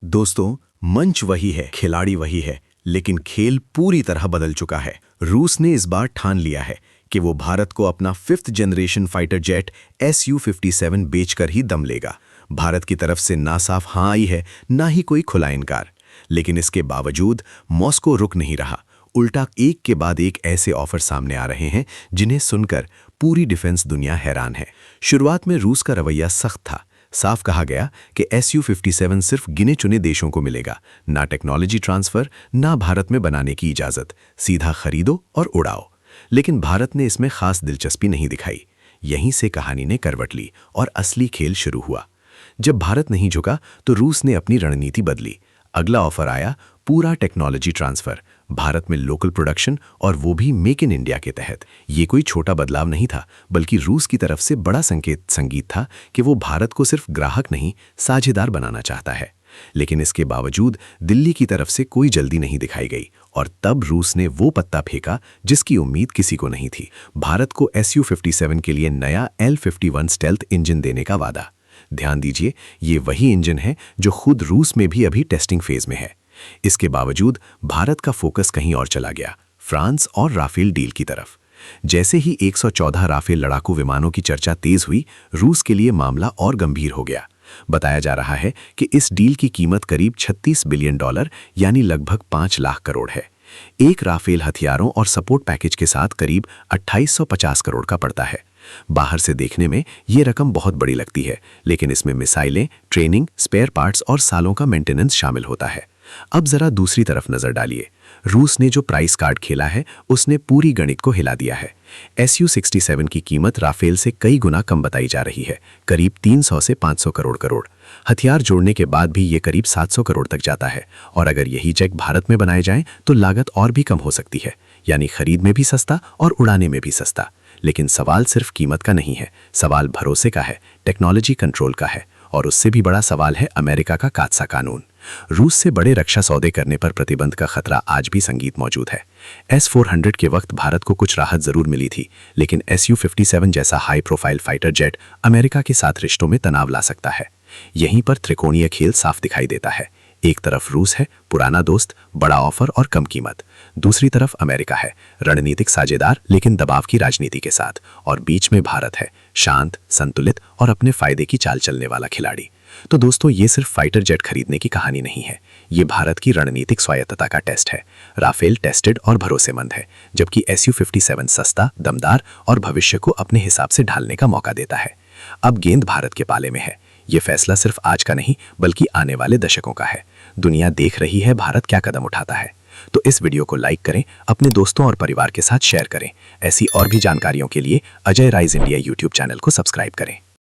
दोस्तों, मंच वही है, खिलाड़ी वही है, लेकिन खेल पूरी तरह बदल चुका है। रूस ने इस बार ठान लिया है कि वो भारत को अपना 5th generation fighter jet Su-57 बेचकर ही दम लेगा। भारत की तरफ से ना साफ हाँ आई है, ना ही कोई खुला इनकार। लेकिन इसके बावजूद मॉस्को रुक नहीं रहा। उल्टा एक के बाद एक ऐसे ऑफर सामने आ रहे हैं जिन्हें सुनकर पूरी डिफेंस दुनिया हैरान है। शुरुआत में रूस का रवैया सख्त था। साफ कहा गया कि Su-57 सिर्फ गिने चुने देशों को मिलेगा, ना टेक्नोलॉजी ट्रांसफर, ना भारत में बनाने की इजाज़त, सीधा खरीदो और उड़ाओ। लेकिन भारत ने इसमें खास दिलचस्पी नहीं दिखाई। यहीं से कहानी ने करवट ली और असली खेल शुरू हुआ। जब भारत नहीं झुका तो रूस ने अपनी रणनीति बदली। अगला ऑफर आया, पूरा टेक्नोलॉजी ट्रांसफर, भारत में लोकल प्रोडक्शन, और वो भी मेक इन इंडिया के तहत। ये कोई छोटा बदलाव नहीं था, बल्कि रूस की तरफ से बड़ा संगीत था कि वो भारत को सिर्फ ग्राहक नहीं, साझेदार बनाना चाहता है। लेकिन इसके बावजूद दिल्ली की तरफ से कोई जल्दी नहीं दिखाई गई, और तब रूस ने वो पत्ता फेंका जिसकी उम्मीद किसी को नहीं थी। भारत को Su-57 के लिए नया L-51 स्टेल्थ इंजन देने का वादा। ध्यान दीजिए, ये वही इंजन है जो खुद रूस में भी अभी टेस्टिंग फेज में है। इसके बावजूद भारत का फोकस कहीं और चला गया, फ्रांस और राफेल डील की तरफ। जैसे ही 114 राफेल लड़ाकू विमानों की चर्चा तेज हुई, रूस के लिए मामला और गंभीर हो गया। बताया जा रहा है कि इस डील की कीमत करीब $36 बिलियन यानी लगभग 5 लाख करोड़ है। एक राफेल हथियारों और सपोर्ट पैकेज के साथ करीब 2850 करोड़ का पड़ता है। बाहर से देखने में ये रकम बहुत बड़ी लगती है, लेकिन इसमें मिसाइलें, ट्रेनिंग, स्पेयर पार्ट्स और सालों का मेंटेनेंस शामिल होता है। अब जरा दूसरी तरफ नजर डालिए। रूस ने जो प्राइस कार्ड खेला है, उसने पूरी गणित को हिला दिया है। Su-67 की कीमत राफेल से कई गुना कम बताई जा रही है, करीब 300 से 500 करोड़। हथियार जोड़ने के बाद भी ये करीब 700 करोड़ तक जाता है, और अगर यही जेट भारत में बनाए जाएं तो लागत और भी कम हो सकती है, यानी खरीद में भी सस्ता और उड़ाने में भी सस्ता। लेकिन सवाल सिर्फ कीमत का नहीं है, सवाल भरोसे का है, टेक्नोलॉजी कंट्रोल का है, और उससे भी बड़ा सवाल है अमेरिका का कात्सा कानून। रूस से बड़े रक्षा सौदे करने पर प्रतिबंध का खतरा आज भी संगीत मौजूद है। S-400 के वक्त भारत को कुछ राहत जरूर मिली थी, लेकिन Su-57 जैसा high profile fighter jet America के साथ रिश्तों में तनाव ला सकता है। यहीं पर त्रिकोणीय खेल साफ दिखाई देता है। एक तरफ रूस है, पुराना दोस्त, बड़ा ऑफर और कम कीमत। दूसरी तरफ अमेरिका है, रणनीतिक साझेदार लेकिन दबाव की राजनीति के साथ। और बीच में भारत है, शांत, संतुलित और अपने फायदे की चाल चलने वाला खिलाड़ी। तो दोस्तों, ये सिर्फ फाइटर जेट खरीदने की कहानी नहीं है, ये भारत की रणनीतिक स्वायत्तता का टेस्ट है। राफेल टेस्टेड और भरोसेमंद है, जबकि Su-57 सस्ता, दमदार और भविष्य को अपने हिसाब से ढालने का मौका देता है। अब गेंद भारत के पाले में है। ये फैसला सिर्फ आज का नहीं, बल्कि आने वाले दशकों का है। दुनिया देख रही है भारत क्या कदम उठाता है। तो इस वीडियो को लाइक करें, अपने दोस्तों और परिवार के साथ शेयर करें। ऐसी और भी जानकारियों के लिए Ajay rise India YouTube channel को सब्सक्राइब करें।